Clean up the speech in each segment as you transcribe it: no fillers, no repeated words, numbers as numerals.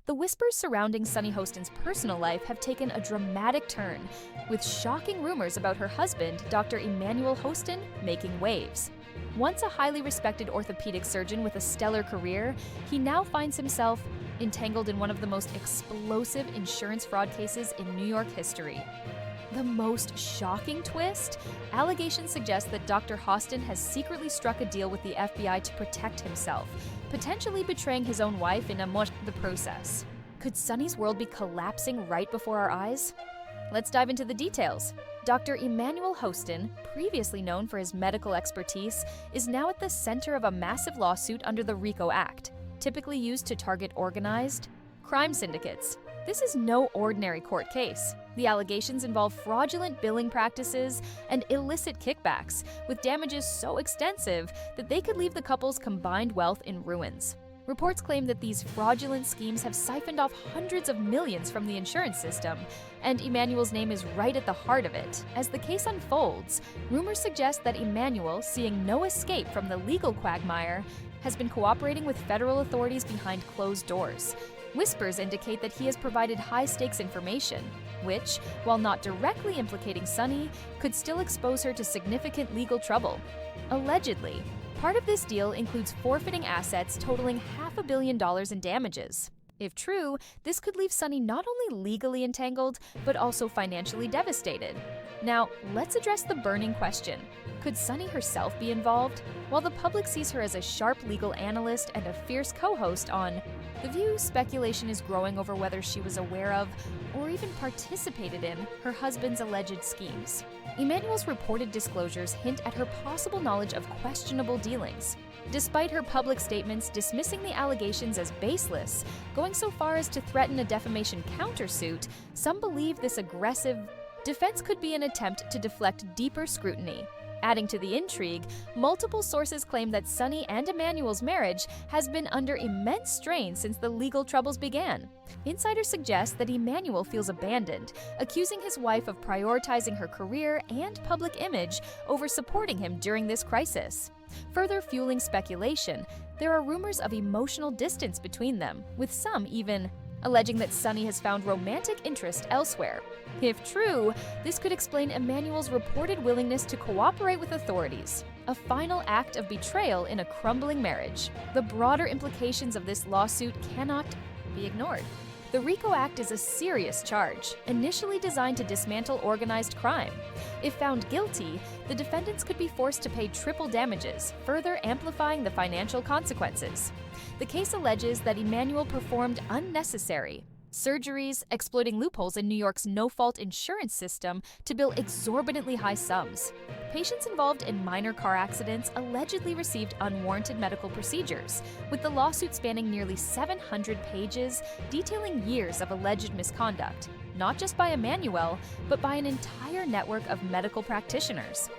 The whispers surrounding Sunny Hostin's personal life have taken a dramatic turn, with shocking rumors about her husband, Dr. Emmanuel Hostin, making waves. Once a highly respected orthopedic surgeon with a stellar career, he now finds himself entangled in one of the most explosive insurance fraud cases in New York history. The most shocking twist? Allegations suggest that Dr. Hostin has secretly struck a deal with the FBI to protect himself, potentially betraying his own wife in the process. Could Sunny's world be collapsing right before our eyes? Let's dive into the details. Dr. Emmanuel Hostin, previously known for his medical expertise, is now at the center of a massive lawsuit under the RICO Act, typically used to target organized crime syndicates. This is no ordinary court case. The allegations involve fraudulent billing practices and illicit kickbacks, with damages so extensive that they could leave the couple's combined wealth in ruins. Reports claim that these fraudulent schemes have siphoned off hundreds of millions from the insurance system, and Emmanuel's name is right at the heart of it. As the case unfolds, rumors suggest that Emmanuel, seeing no escape from the legal quagmire, has been cooperating with federal authorities behind closed doors. Whispers indicate that he has provided high-stakes information, which, while not directly implicating Sunny, could still expose her to significant legal trouble. Allegedly, part of this deal includes forfeiting assets totaling $500 million in damages. If true, this could leave Sunny not only legally entangled, but also financially devastated. Now, let's address the burning question. Could Sunny herself be involved? While the public sees her as a sharp legal analyst and a fierce co-host on The View, speculation is growing over whether she was aware of, or even participated in, her husband's alleged schemes. Emmanuel's reported disclosures hint at her possible knowledge of questionable dealings. Despite her public statements dismissing the allegations as baseless, going so far as to threaten a defamation countersuit, some believe this aggressive defense could be an attempt to deflect deeper scrutiny. Adding to the intrigue, multiple sources claim that Sunny and Emmanuel's marriage has been under immense strain since the legal troubles began. Insiders suggest that Emmanuel feels abandoned, accusing his wife of prioritizing her career and public image over supporting him during this crisis. Further fueling speculation, there are rumors of emotional distance between them, with some even alleging that Sunny has found romantic interest elsewhere. If true, this could explain Emmanuel's reported willingness to cooperate with authorities, a final act of betrayal in a crumbling marriage. The broader implications of this lawsuit cannot be ignored. The RICO Act is a serious charge, initially designed to dismantle organized crime. If found guilty, the defendants could be forced to pay triple damages, further amplifying the financial consequences. The case alleges that Emmanuel performed unnecessary surgeries, exploiting loopholes in New York's no-fault insurance system to bill exorbitantly high sums. Patients involved in minor car accidents allegedly received unwarranted medical procedures, with the lawsuit spanning nearly 700 pages, detailing years of alleged misconduct, not just by Emmanuel, but by an entire network of medical practitioners.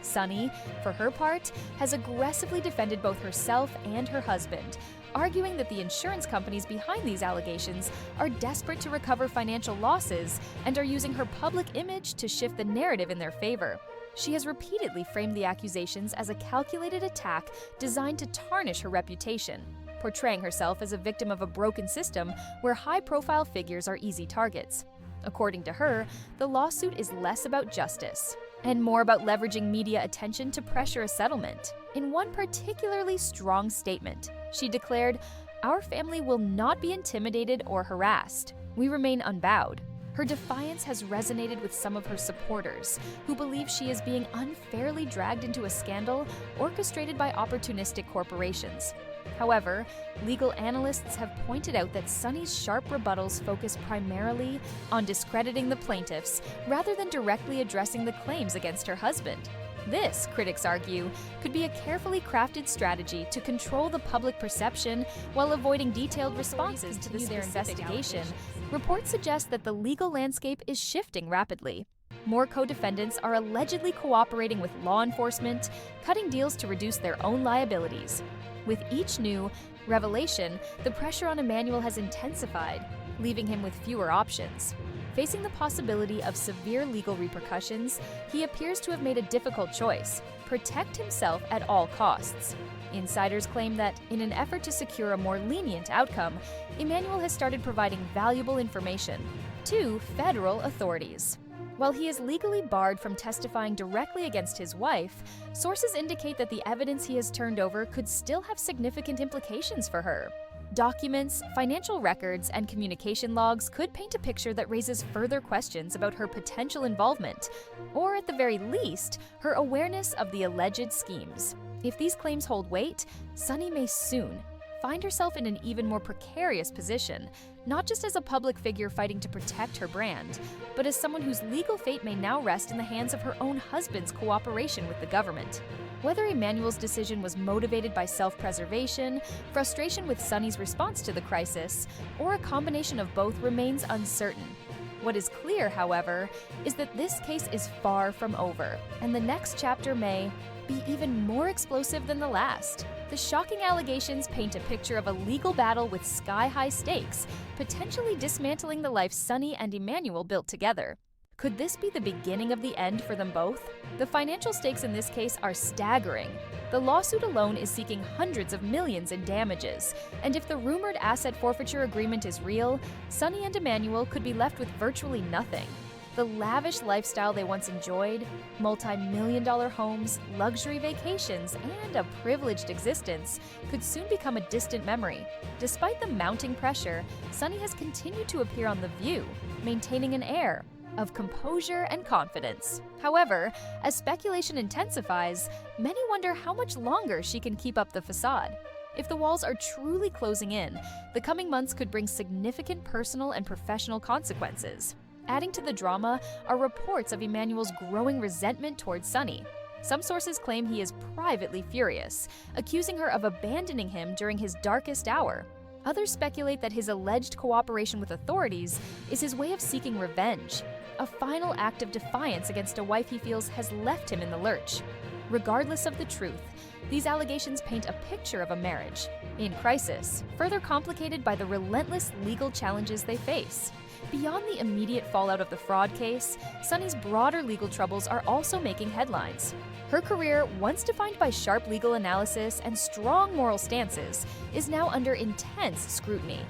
Sunny, for her part, has aggressively defended both herself and her husband, arguing that the insurance companies behind these allegations are desperate to recover financial losses and are using her public image to shift the narrative in their favor. She has repeatedly framed the accusations as a calculated attack designed to tarnish her reputation, portraying herself as a victim of a broken system where high-profile figures are easy targets. According to her, the lawsuit is less about justice and more about leveraging media attention to pressure a settlement. In one particularly strong statement, she declared, "Our family will not be intimidated or harassed. We remain unbowed." Her defiance has resonated with some of her supporters, who believe she is being unfairly dragged into a scandal orchestrated by opportunistic corporations. However, legal analysts have pointed out that Sunny's sharp rebuttals focus primarily on discrediting the plaintiffs rather than directly addressing the claims against her husband. This, critics argue, could be a carefully crafted strategy to control the public perception while avoiding detailed responses to their investigation. Reports suggest that the legal landscape is shifting rapidly. More co-defendants are allegedly cooperating with law enforcement, cutting deals to reduce their own liabilities. With each new revelation, the pressure on Emmanuel has intensified, leaving him with fewer options. Facing the possibility of severe legal repercussions, he appears to have made a difficult choice: protect himself at all costs. Insiders claim that, in an effort to secure a more lenient outcome, Emanuel has started providing valuable information to federal authorities. While he is legally barred from testifying directly against his wife, sources indicate that the evidence he has turned over could still have significant implications for her. Documents, financial records, and communication logs could paint a picture that raises further questions about her potential involvement, or at the very least, her awareness of the alleged schemes. If these claims hold weight, Sunny may soon find herself in an even more precarious position, not just as a public figure fighting to protect her brand, but as someone whose legal fate may now rest in the hands of her own husband's cooperation with the government. Whether Emanuel's decision was motivated by self-preservation, frustration with Sunny's response to the crisis, or a combination of both remains uncertain. What is clear, however, is that this case is far from over, and the next chapter may be even more explosive than the last. The shocking allegations paint a picture of a legal battle with sky-high stakes, potentially dismantling the life Sunny and Emanuel built together. Could this be the beginning of the end for them both? The financial stakes in this case are staggering. The lawsuit alone is seeking hundreds of millions in damages, and if the rumored asset forfeiture agreement is real, Sunny and Emanuel could be left with virtually nothing. The lavish lifestyle they once enjoyed, multi-million-dollar homes, luxury vacations, and a privileged existence could soon become a distant memory. Despite the mounting pressure, Sunny has continued to appear on The View, maintaining an air of composure and confidence. However, as speculation intensifies, many wonder how much longer she can keep up the facade. If the walls are truly closing in, the coming months could bring significant personal and professional consequences. Adding to the drama are reports of Emanuel's growing resentment towards Sunny. Some sources claim he is privately furious, accusing her of abandoning him during his darkest hour. Others speculate that his alleged cooperation with authorities is his way of seeking revenge, a final act of defiance against a wife he feels has left him in the lurch. Regardless of the truth, these allegations paint a picture of a marriage in crisis, further complicated by the relentless legal challenges they face. Beyond the immediate fallout of the fraud case, Sunny's broader legal troubles are also making headlines. Her career, once defined by sharp legal analysis and strong moral stances, is now under intense scrutiny.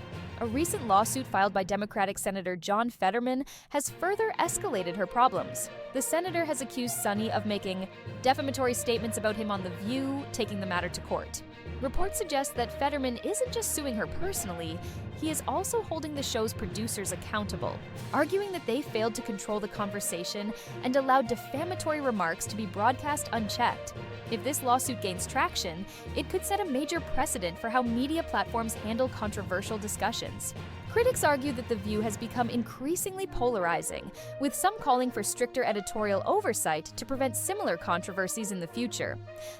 A recent lawsuit filed by Democratic Senator John Fetterman has further escalated her problems. The senator has accused Sunny of making defamatory statements about him on The View, taking the matter to court. Reports suggest that Fetterman isn't just suing her personally, he is also holding the show's producers accountable, arguing that they failed to control the conversation and allowed defamatory remarks to be broadcast unchecked. If this lawsuit gains traction, it could set a major precedent for how media platforms handle controversial discussions. Critics argue that The View has become increasingly polarizing, with some calling for stricter editorial oversight to prevent similar controversies in the future.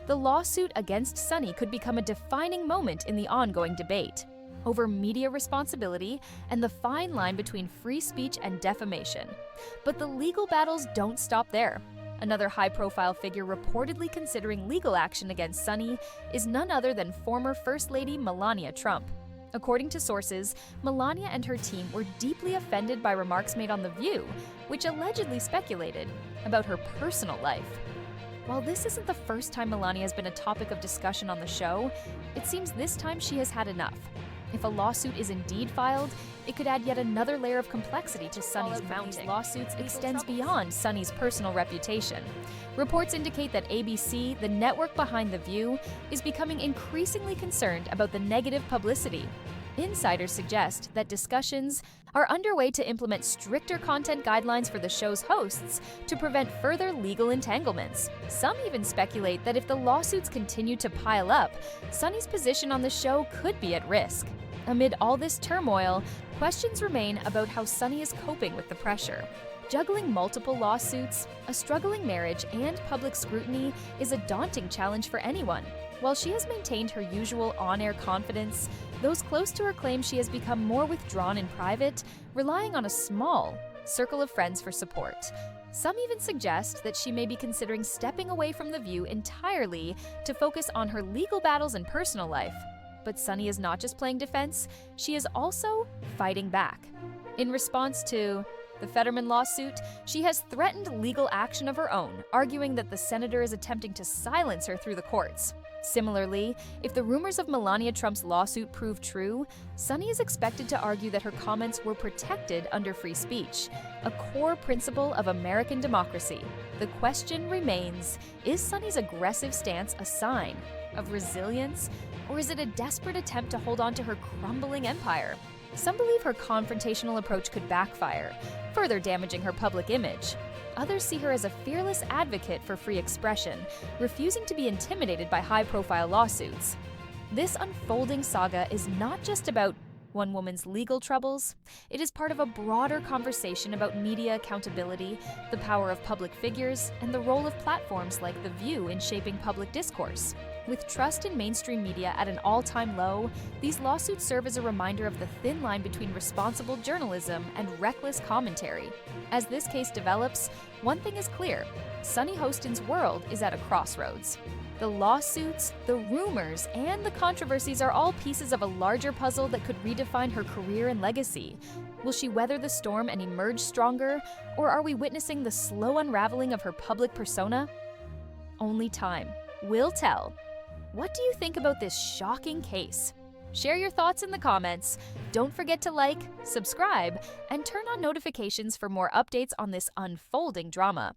The lawsuit against Sunny could become a defining moment in the ongoing debate over media responsibility and the fine line between free speech and defamation. But the legal battles don't stop there. Another high-profile figure reportedly considering legal action against Sunny is none other than former First Lady Melania Trump. According to sources, Melania and her team were deeply offended by remarks made on The View, which allegedly speculated about her personal life. While this isn't the first time Melania has been a topic of discussion on the show, it seems this time she has had enough. If a lawsuit is indeed filed, it could add yet another layer of complexity to Sunny's mounting. These lawsuits extends beyond Sunny's personal reputation. Reports indicate that ABC, the network behind The View, is becoming increasingly concerned about the negative publicity. Insiders suggest that discussions are underway to implement stricter content guidelines for the show's hosts to prevent further legal entanglements. Some even speculate that if the lawsuits continue to pile up, Sunny's position on the show could be at risk. Amid all this turmoil, questions remain about how Sunny is coping with the pressure. Juggling multiple lawsuits, a struggling marriage, and public scrutiny is a daunting challenge for anyone. While she has maintained her usual on-air confidence, those close to her claim she has become more withdrawn in private, relying on a small circle of friends for support. Some even suggest that she may be considering stepping away from The View entirely to focus on her legal battles and personal life. But Sunny is not just playing defense, she is also fighting back. In response to the Fetterman lawsuit, she has threatened legal action of her own, arguing that the senator is attempting to silence her through the courts. Similarly, if the rumors of Melania Trump's lawsuit prove true, Sunny is expected to argue that her comments were protected under free speech, a core principle of American democracy. The question remains, is Sunny's aggressive stance a sign of resilience, or is it a desperate attempt to hold on to her crumbling empire? Some believe her confrontational approach could backfire, further damaging her public image. Others see her as a fearless advocate for free expression, refusing to be intimidated by high-profile lawsuits. This unfolding saga is not just about one woman's legal troubles. It is part of a broader conversation about media accountability, the power of public figures, and the role of platforms like The View in shaping public discourse. With trust in mainstream media at an all-time low, these lawsuits serve as a reminder of the thin line between responsible journalism and reckless commentary. As this case develops, one thing is clear: Sunny Hostin's world is at a crossroads. The lawsuits, the rumors, and the controversies are all pieces of a larger puzzle that could redefine her career and legacy. Will she weather the storm and emerge stronger, or are we witnessing the slow unraveling of her public persona? Only time will tell. What do you think about this shocking case? Share your thoughts in the comments. Don't forget to like, subscribe, and turn on notifications for more updates on this unfolding drama.